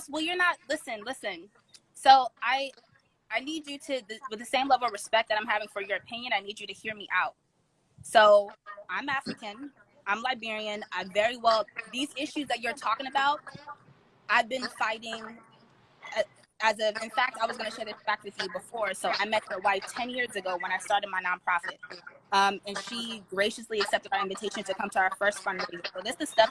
well, you're not. Listen. So I need you to, with the same level of respect that I'm having for your opinion, I need you to hear me out. So I'm African. I'm Liberian. These issues that you're talking about, I've been fighting in fact, I was going to share this fact with you before. So I met your wife 10 years ago when I started my nonprofit. And she graciously accepted our invitation to come to our first fundraiser. So this is stuff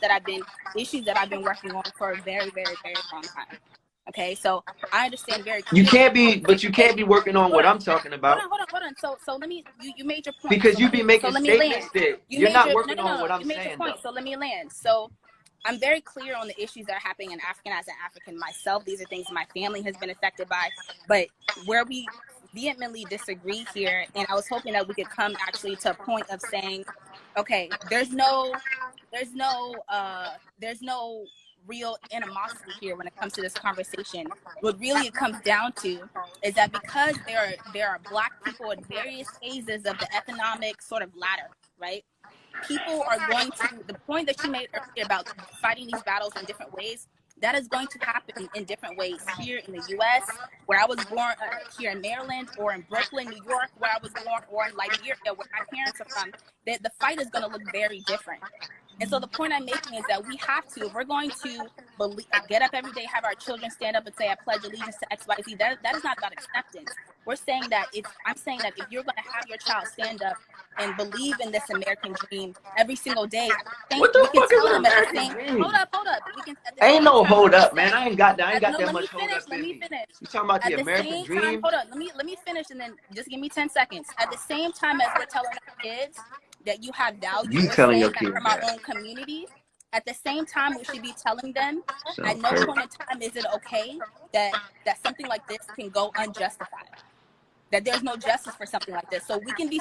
issues that I've been working on for a very, very, very long time. Okay, so I understand very clearly. You can't be working on what I'm talking about. Hold on. So let me, you made your point. Because you be making statements that you're not working on what I'm saying. You made your point, so let me land. So I'm very clear on the issues that are happening in Africa as an African myself. These are things my family has been affected by, but where we vehemently disagree here, and I was hoping that we could come actually to a point of saying, okay, there's no real animosity here when it comes to this conversation. What really it comes down to is that because there are Black people in various phases of the economic sort of ladder, right? People are going to, the point that you made earlier about fighting these battles in different ways, that is going to happen in different ways here in the U.S., where I was born, here in Maryland, or in Brooklyn, New York, where I was born, or in Liberia, where my parents are from. The fight is going to look very different. And so the point I'm making is that we have to, if we're going to get up every day, have our children stand up and say, I pledge allegiance to X, Y, Z, that is not about acceptance. I'm saying that if you're going to have your child stand up and believe in this American dream every single day, what the fuck is an American dream? Hold up. Ain't no hold up, man. I ain't got that much hold up. Let me finish. You talking about the American dream? Hold on, let me finish, and then just give me 10 seconds. At the same time as we're telling our kids that you have value, you telling your kids from our own community, at the same time we should be telling them at no point in time is it okay that something like this can go unjustified, that there's no justice for something like this. So we can be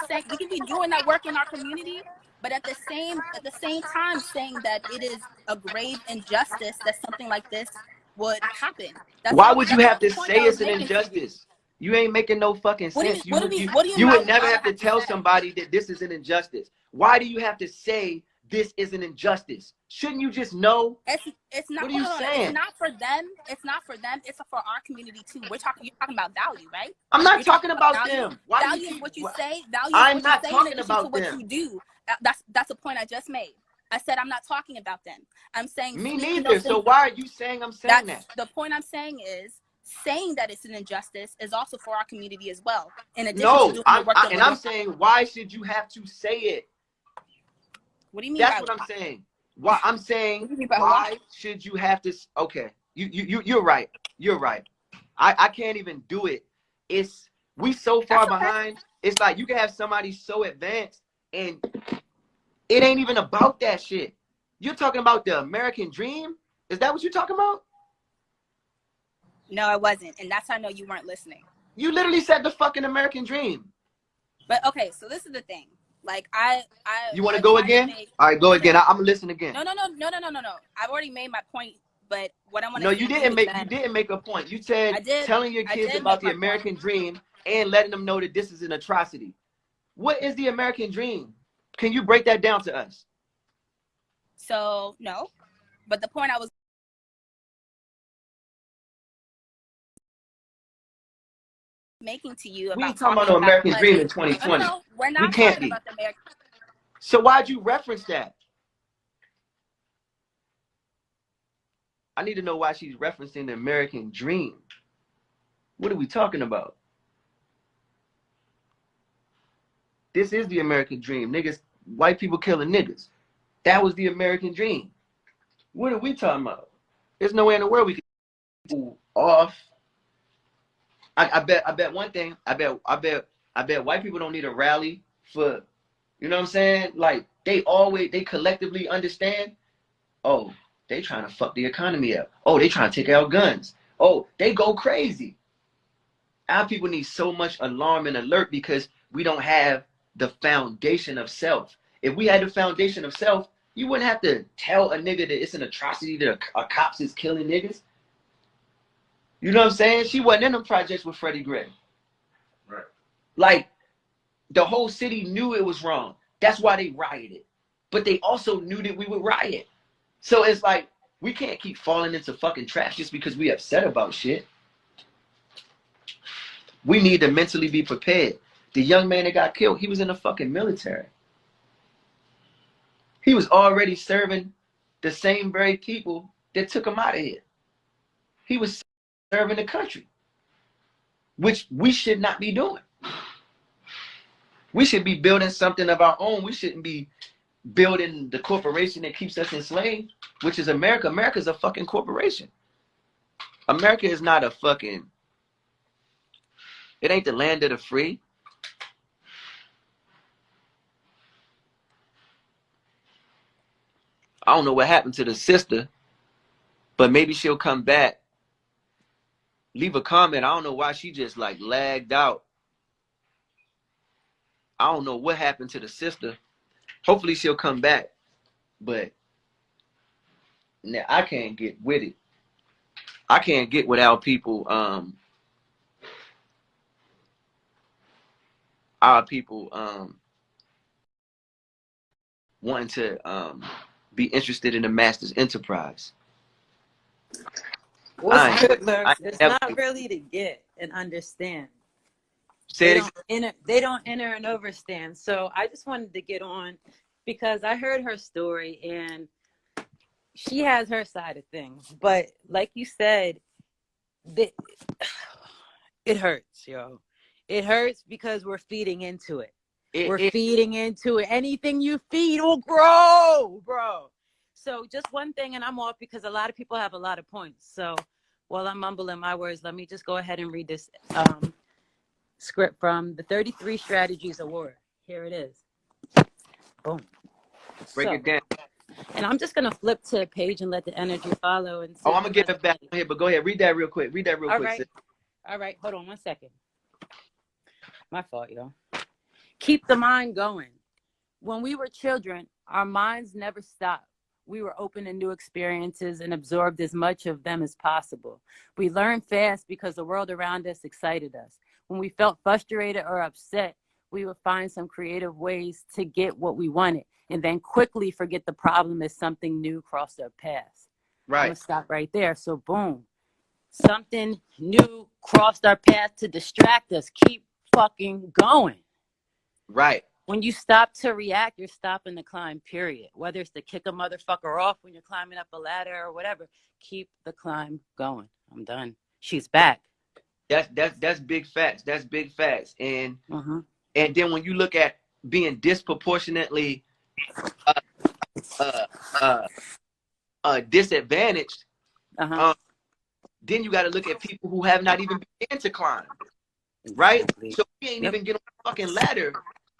doing that work in our community, but at the same time saying that it is a grave injustice that something like this would happen. Why would you have to say it's an injustice? You ain't making no fucking sense. You would never have to tell somebody that this is an injustice. Why do you have to say this is an injustice? Shouldn't you just know? It's not. What are you saying? It's not for them. It's not for them. It's for our community too. You're talking about value, right? I'm not talking about them. Why value is what you say. Value I'm is what not you say talking in addition about to what them. you do. That's a point I just made. I said I'm not talking about them. I'm saying me neither. So why are you saying I'm saying that? The point I'm saying is saying that it's an injustice is also for our community as well. In addition to doing the work that I'm saying, why should you have to say it? What do you mean? That's what I'm saying. Why I'm saying, why should you have to? Okay, you're right. You're right. I can't even do it. We so far behind. It's like you can have somebody so advanced and it ain't even about that shit. You're talking about the American dream? Is that what you're talking about? No, I wasn't. And that's how I know you weren't listening. You literally said the fucking American dream. But okay, so this is the thing. Like you want to go again? All right, go again. I'm gonna listen again. No. I've already made my point, but what I want to you didn't make a point. You said telling your kids about the American dream and letting them know that this is an atrocity. What is the American dream? Can you break that down to us? So no, but the point I was making to you about we talking about the American dream in 2020. No, we're not we can't talking about the American. So why'd you reference that? I need to know why she's referencing the American dream. What are we talking about? This is the American dream. Niggas, white people killing niggas. That was the American dream. What are we talking about? There's no way in the world we can pull off. I bet one thing. I bet white people don't need a rally for, you know what I'm saying? Like they collectively understand, oh, they trying to fuck the economy up. Oh, they trying to take out guns. Oh, they go crazy. Our people need so much alarm and alert because we don't have the foundation of self. If we had the foundation of self, you wouldn't have to tell a nigga that it's an atrocity that a cops is killing niggas. You know what I'm saying? She wasn't in them projects with Freddie Gray. Right. Like, the whole city knew it was wrong. That's why they rioted. But they also knew that we would riot. So it's like, We can't keep falling into fucking traps just because we upset about shit. We need to mentally be prepared. The young man that got killed, he was in the fucking military. He was already serving the same very people that took him out of here. He was serving the country, which we should not be doing. We should be building something of our own. We shouldn't be building the corporation that keeps us enslaved, which is America. America's a fucking corporation. America is not a fucking, it ain't the land of the free. I don't know what happened to the sister, but maybe she'll come back. Leave a comment. I don't know why she just like lagged out. I don't know what happened to the sister. Hopefully she'll come back. But now I can't get with it. I can't get without people our people wanting to be interested in the master's enterprise. What's good, Lurks? It's not really to get and understand. They don't enter and overstand. So I just wanted to get on because I heard her story and she has her side of things. But like you said, it hurts, yo. It hurts because we're feeding into it. We're feeding into it. Anything you feed will grow, bro. So just one thing, and I'm off because a lot of people have a lot of points. So while I'm mumbling my words, let me just go ahead and read this script from the 33 Strategies Award. Here it is. Boom. Break it down. And I'm just going to flip to a page and let the energy follow. And I'm going to get it back here, but go ahead. Read that real quick. All quick. Right. Sis. All right. Hold on 1 second. My fault, yo. Keep the mind going. When we were children, our minds never stopped. We were open to new experiences and absorbed as much of them as possible. We learned fast because the world around us excited us. When we felt frustrated or upset, we would find some creative ways to get what we wanted and then quickly forget the problem as something new crossed our paths. Right. I'm going to stop right there. So boom, something new crossed our path to distract us. Keep fucking going. Right. When you stop to react, you're stopping the climb, period. Whether it's to kick a motherfucker off when you're climbing up a ladder or whatever, keep the climb going. I'm done. She's back. That's big facts. That's big facts. And and then when you look at being disproportionately disadvantaged, then you got to look at people who have not even begun to climb. Right? Exactly. So we ain't even get on the fucking ladder.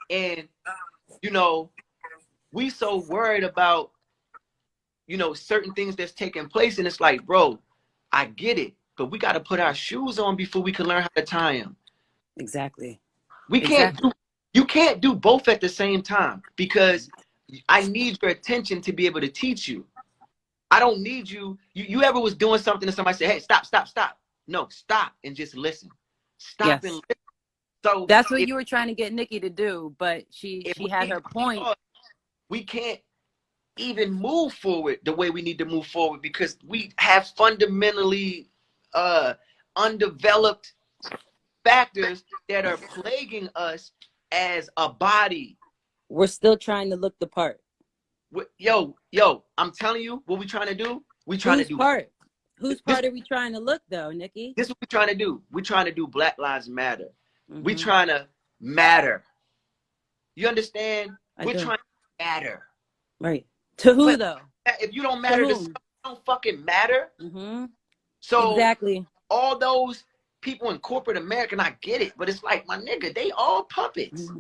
And, you know, we so worried about, you know, certain things that's taking place. And it's like, bro, I get it. But we got to put our shoes on before we can learn how to tie them. Exactly. You can't do both at the same time because I need your attention to be able to teach you. I don't need you. You ever was doing something and somebody said, hey, stop. No, stop and just listen. Stop and listen. So that's what you were trying to get Nikki to do, but she had her point. We can't even move forward the way we need to move forward because we have fundamentally undeveloped factors that are plaguing us as a body. We're still trying to look the part. Yo, I'm telling you what we're trying to do. Whose part are we trying to look though, Nikki? This is what we're trying to do. We're trying to do Black Lives Matter. We're trying to matter. You understand? We're trying to matter. Right. To who though? If you don't matter, you don't fucking matter. So exactly. All those people in corporate America, and I get it, but it's like, my nigga, they all puppets.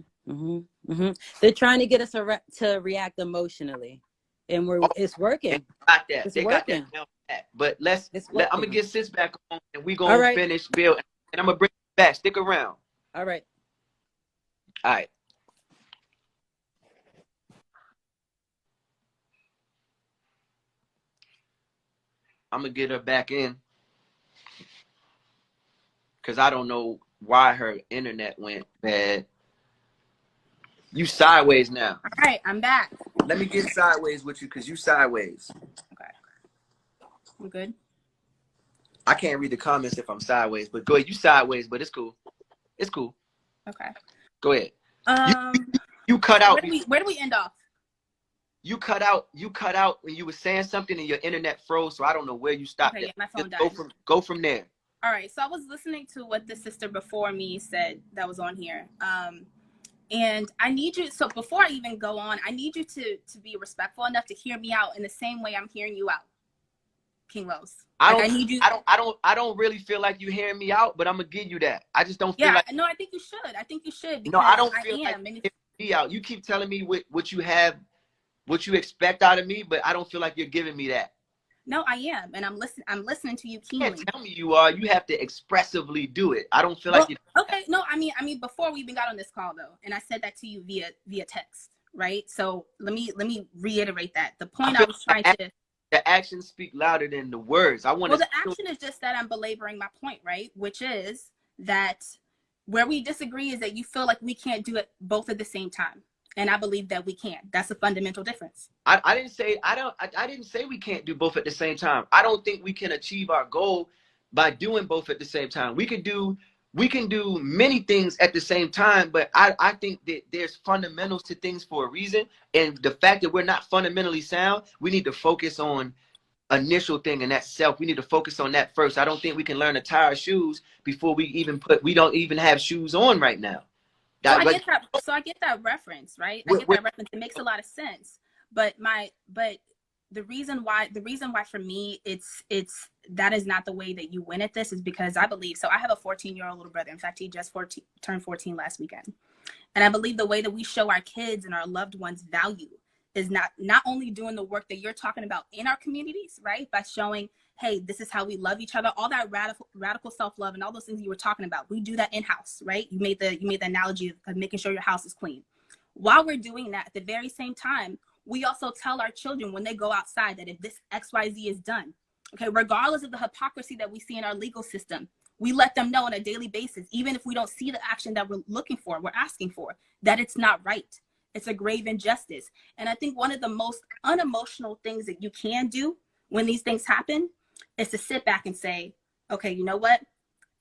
They're trying to get us to react emotionally, and it's working. They got that now. But I'm gonna get Sis back on, and we gonna finish Bill, and I'm gonna bring it back. Stick around. All right. I'm gonna get her back in because I don't know why her internet went bad. You sideways now. All right, I'm back. Let me get sideways with you because you sideways. Okay. We're good. I can't read the comments if I'm sideways, but go ahead. You sideways, but it's cool. It's cool. Okay. Go ahead. You cut so out. Where do we end off? You cut out when you were saying something and your internet froze, so I don't know where you stopped. Okay, at. yeah, my phone Just died. go from there. All right, so I was listening to what the sister before me said that was on here. And I need you, so before I even go on, I need you to be respectful enough to hear me out in the same way I'm hearing you out, King Los. I need you. I don't really feel like you hearing me out, but I'm gonna give you that. I just don't feel like. No, I think you should. I think you should. No, I don't feel like you me out. You keep telling me what you have, what you expect out of me, but I don't feel like you're giving me that. No, I am, and I'm listening to you keenly. You can't tell me you are. You have to expressively do it. I don't feel like you. Okay, no, I mean, before we even got on this call though, and I said that to you via text, right? So let me reiterate that. The point I was trying to. The actions speak louder than the words. Well, the action is just that I'm belaboring my point, right? Which is that where we disagree is that you feel like we can't do it both at the same time. And I believe that we can. That's a fundamental difference. I didn't say we can't do both at the same time. I don't think we can achieve our goal by doing both at the same time. We can do many things at the same time, but I think that there's fundamentals to things for a reason. And the fact that we're not fundamentally sound, we need to focus on initial thing, and that's self. We need to focus on that first. I don't think we can learn to tie our shoes before we don't even have shoes on right now. So I get that reference, right? I get that reference. It makes a lot of sense. But the reason why for me that is not the way that you win at this is because I believe, so I have a 14-year-old little brother. In fact, he just turned 14 last weekend. And I believe the way that we show our kids and our loved ones value is not only doing the work that you're talking about in our communities, right? By showing, hey, this is how we love each other, all that radical self-love and all those things you were talking about. We do that in-house, right? You made the analogy of making sure your house is clean. While we're doing that, at the very same time, we also tell our children when they go outside that if this XYZ is done, okay, regardless of the hypocrisy that we see in our legal system, we let them know on a daily basis, even if we don't see the action that we're looking for, we're asking for, that it's not right. It's a grave injustice. And I think one of the most unemotional things that you can do when these things happen is to sit back and say, okay, you know what?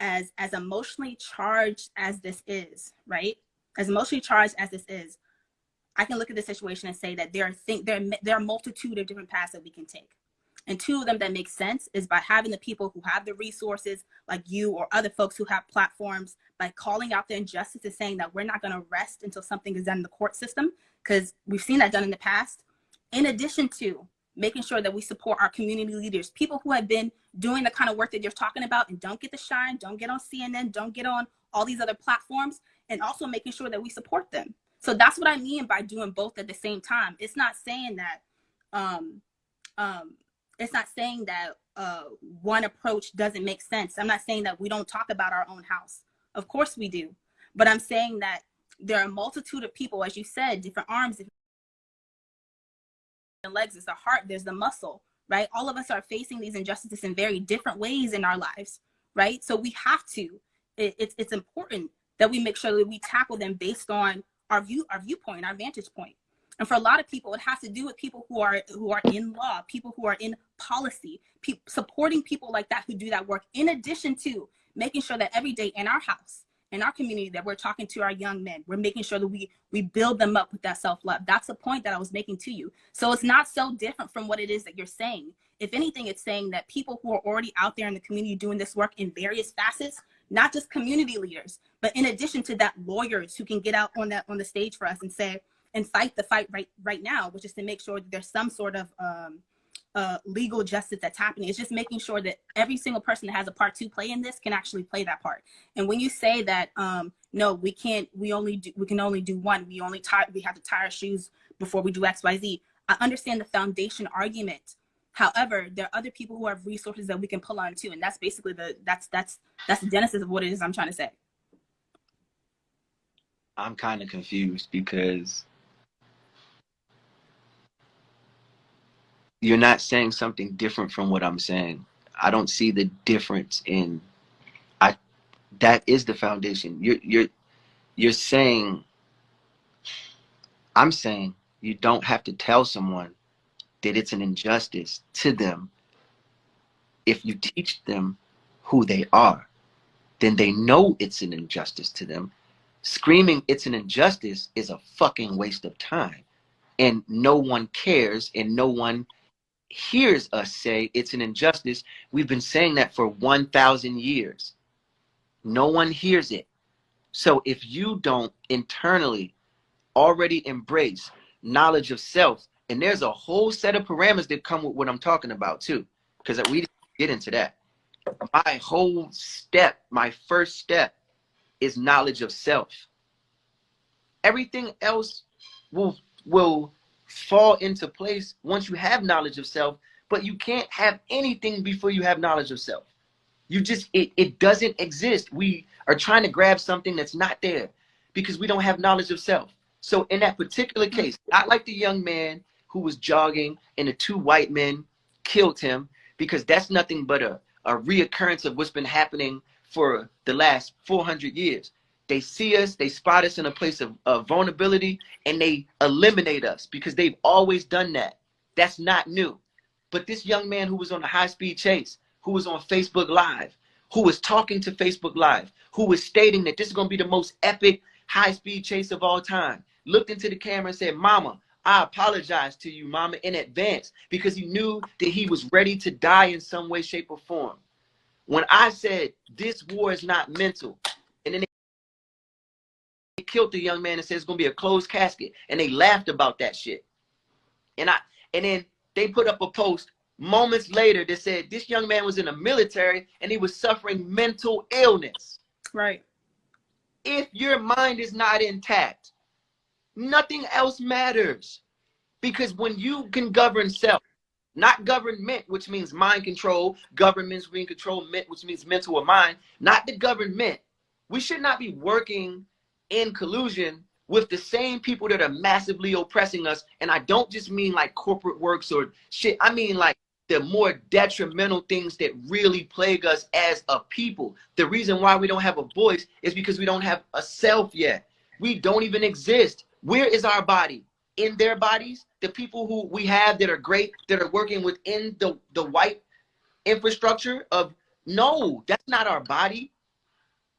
As emotionally charged as this is, right? As emotionally charged as this is, I can look at the situation and say that there are a multitude of different paths that we can take. And two of them that make sense is by having the people who have the resources, like you or other folks who have platforms, by calling out the injustice and saying that we're not going to rest until something is done in the court system, because we've seen that done in the past. In addition to making sure that we support our community leaders, people who have been doing the kind of work that you're talking about and don't get the shine, don't get on CNN, don't get on all these other platforms, and also making sure that we support them. So that's what I mean by doing both at the same time. It's not saying that one approach doesn't make sense. I'm not saying that we don't talk about our own house. Of course we do. But I'm saying that there are a multitude of people, as you said, different arms, different legs, there's the heart, there's the muscle, right? All of us are facing these injustices in very different ways in our lives, right? So we have to, it's important that we make sure that we tackle them based on our viewpoint, our vantage point. And for a lot of people, it has to do with people who are in law, people who are in policy, supporting people like that who do that work, in addition to making sure that every day in our house, in our community, that we're talking to our young men, we're making sure that we build them up with that self-love. That's the point that I was making to you. So it's not so different from what it is that you're saying. If anything, it's saying that people who are already out there in the community doing this work in various facets, not just community leaders, but in addition to that, lawyers who can get out on the stage for us and say, and fight the fight right now, which is to make sure that there's some sort of legal justice that's happening. It's just making sure that every single person that has a part to play in this can actually play that part. And when you say that, no, we can only do one, we have to tie our shoes before we do XYZ. I understand the foundation argument. However, there are other people who have resources that we can pull on too. And that's basically that's the genesis of what it is I'm trying to say. I'm kind of confused because you're not saying something different from what I'm saying. I don't see the difference in that is the foundation. You're saying, I'm saying you don't have to tell someone that it's an injustice to them If you teach them who they are, then they know it's an injustice to them. Screaming it's an injustice is a fucking waste of time. And no one cares, and no one hears us say it's an injustice. We've been saying that for 1,000 years. No one hears it. So if you don't internally already embrace knowledge of self, and there's a whole set of parameters that come with what I'm talking about too, because we didn't get into that. My whole step, my first step, is knowledge of self. Everything else will fall into place once you have knowledge of self, but you can't have anything before you have knowledge of self. You just, it doesn't exist. We are trying to grab something that's not there because we don't have knowledge of self. So in that particular case, not like the young man who was jogging and the two white men killed him, because that's nothing but a reoccurrence of what's been happening for the last 400 years. They see us, they spot us in a place of vulnerability, and they eliminate us because they've always done that. That's not new. But this young man who was on a high-speed chase, who was on Facebook Live, who was talking to Facebook Live, who was stating that this is going to be the most epic high-speed chase of all time, looked into the camera and said, "Mama, I apologize to you, Mama, in advance," because he knew that he was ready to die in some way, shape, or form. When I said this war is not mental, and then they killed the young man and said it's going to be a closed casket, and they laughed about that shit. And then they put up a post moments later that said this young man was in the military and he was suffering mental illness. Right. If your mind is not intact, nothing else matters. Because when you can govern self, not government, which means mind control, governments being controlment, which means mental or mind, not the government. We should not be working in collusion with the same people that are massively oppressing us. And I don't just mean like corporate works or shit. I mean like the more detrimental things that really plague us as a people. The reason why we don't have a voice is because we don't have a self yet. We don't even exist. Where is our body? In their bodies? The people who we have that are great, that are working within the white infrastructure of, no, that's not our body.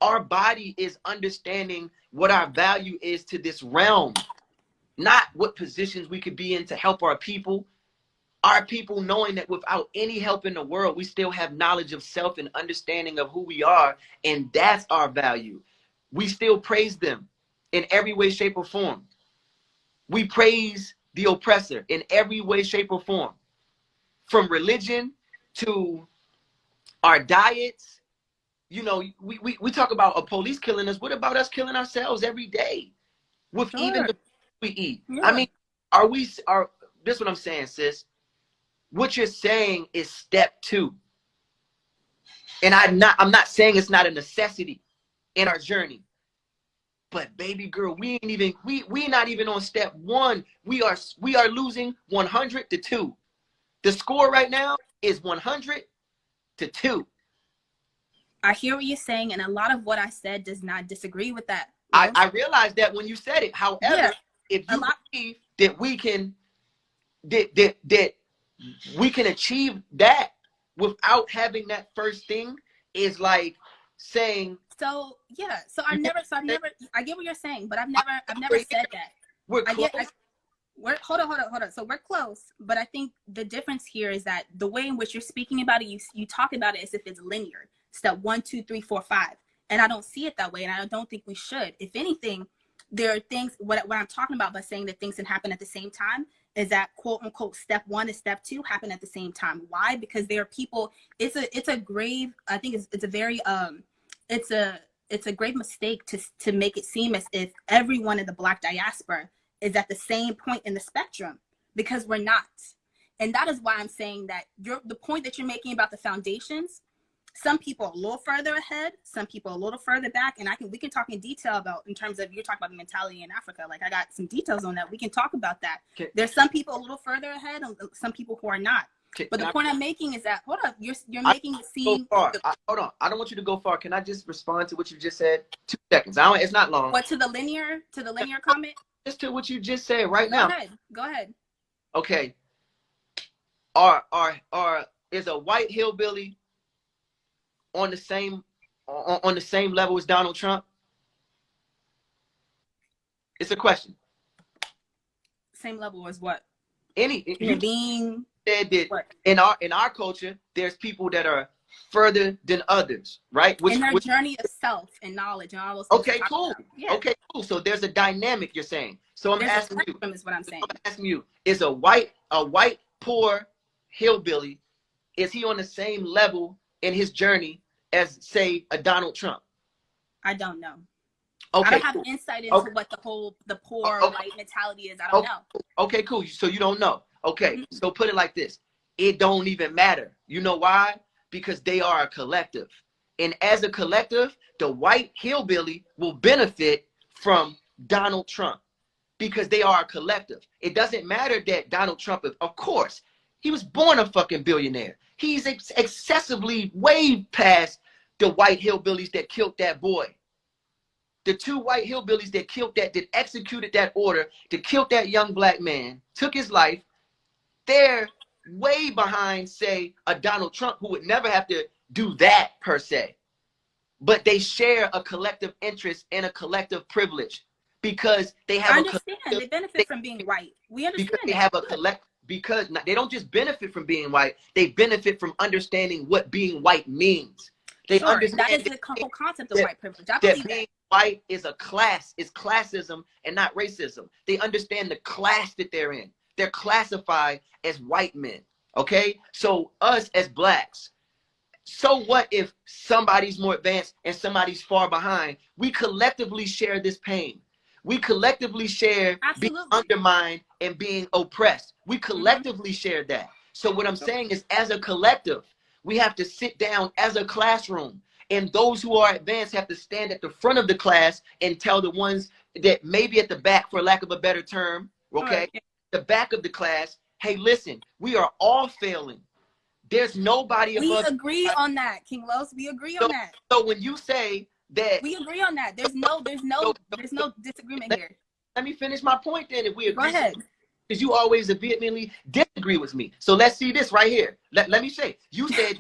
Our body is understanding what our value is to this realm, not what positions we could be in to help our people. Our people knowing that without any help in the world, we still have knowledge of self and understanding of who we are, and that's our value. We still praise them in every way, shape, or form. We praise the oppressor in every way, shape, or form. From religion to our diets. You know, we talk about a police killing us. What about us killing ourselves every day with even the food we eat? Yeah. I mean, this is what I'm saying, sis. What you're saying is step 2. And I'm not saying it's not a necessity in our journey. But baby girl, we're not even on step 1. We are losing 100-2. The score right now is 100-2. I hear what you're saying, and a lot of what I said does not disagree with that. I realized that when you said it. However, yeah, if you believe that we can that we can achieve that without having that first thing, is like saying. So yeah, I get what you're saying, but I've never said that. We're close. Hold on. So we're close, but I think the difference here is that the way in which you're speaking about it, you talk about it as if it's linear. Step 1, 2, 3, 4, 5. And I don't see it that way. And I don't think we should. If anything, there are things, what I'm talking about by saying that things can happen at the same time is that quote unquote step 1 and step 2 happen at the same time. Why? Because there are people, it's a grave, I think it's a very, it's a grave mistake to make it seem as if everyone in the Black diaspora is at the same point in the spectrum, because we're not. And that is why I'm saying that the point that you're making about the foundations, some people a little further ahead, some people a little further back, and we can talk in detail about, in terms of, you're talking about the mentality in Africa. Like, I got some details on that. We can talk about that. Okay. There's some people a little further ahead, and some people who are not. Okay. But the point I'm making is that, hold up, you're making it seem. Hold on, I don't want you to go far. Can I just respond to what you just said? 2 seconds. It's not long. What, to the linear comment? Just to what you just said right now. Go ahead. Okay. is a white hillbilly on the same level as Donald Trump? It's a question. Same level as what? You being said that what? in our culture, there's people that are further than others, right? In their journey of self and knowledge and all those things. Okay, cool. Yeah. Okay, cool. So there's a dynamic, you're saying. So there's asking you. Is what I'm saying. I'm asking you, is a white poor hillbilly, is he on the same level in his journey as, say, a Donald Trump? I don't know. Okay, I don't have insight into what the poor white mentality is. I don't know. Okay, cool. So you don't know. Okay, so put it like this. It don't even matter. You know why? Because they are a collective. And as a collective, the white hillbilly will benefit from Donald Trump because they are a collective. It doesn't matter that Donald Trump, of course, he was born a fucking billionaire. He's excessively way past the white hillbillies that killed that boy. The two white hillbillies that executed that order to kill that young black man, took his life, they're way behind, say, a Donald Trump who would never have to do that per se. But they share a collective interest and a collective privilege because they have. I understand. They benefit from being white. We understand. Because they have a because they don't just benefit from being white. They benefit from understanding what being white means. They understand that is the whole concept of white privilege. I believe that being white is a class, is classism and not racism. They understand the class that they're in. They're classified as white men. Okay, so us as blacks, so what if somebody's more advanced and somebody's far behind? We collectively share this pain. We collectively share being undermined and being oppressed. We collectively share that. So what I'm saying is, as a collective, we have to sit down as a classroom, and those who are advanced have to stand at the front of the class and tell the ones that maybe at the back, for lack of a better term, okay, the back of the class, hey, listen, we are all failing. There's nobody above. We agree on that, King Los. We agree on that. So when you say that, we agree on that. There's no disagreement here. Let me finish my point then. If we agree, go ahead. Because you always vehemently disagree with me. So let's see this right here. Let me say, you said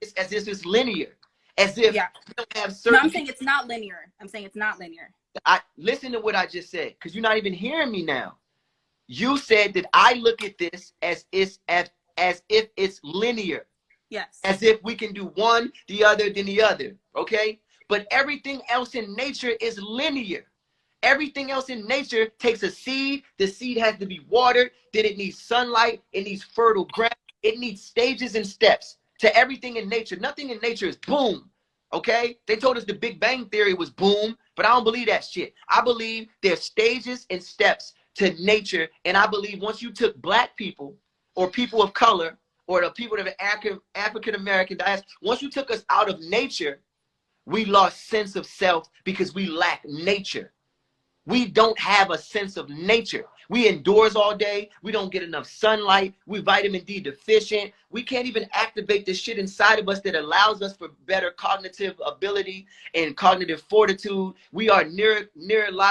it's as if it's linear, as if you don't have certain. No, I'm saying it's not linear. I'm saying it's not linear. Listen to what I just said, because you're not even hearing me now. You said that I look at this as if it's linear. Yes. As if we can do one, the other, then the other. Okay? But everything else in nature is linear. Everything else in nature takes a seed. The seed has to be watered. Then it needs sunlight. It needs fertile ground. It needs stages and steps to everything in nature. Nothing in nature is boom. Okay? They told us the Big Bang Theory was boom, but I don't believe that shit. I believe there's stages and steps to nature. And I believe once you took black people or people of color or the people that are African-American diaspora, once you took us out of nature, we lost sense of self because we lack nature. We don't have a sense of nature. We indoors all day. We don't get enough sunlight. We vitamin D deficient. We can't even activate the shit inside of us that allows us for better cognitive ability and cognitive fortitude. We are neurological.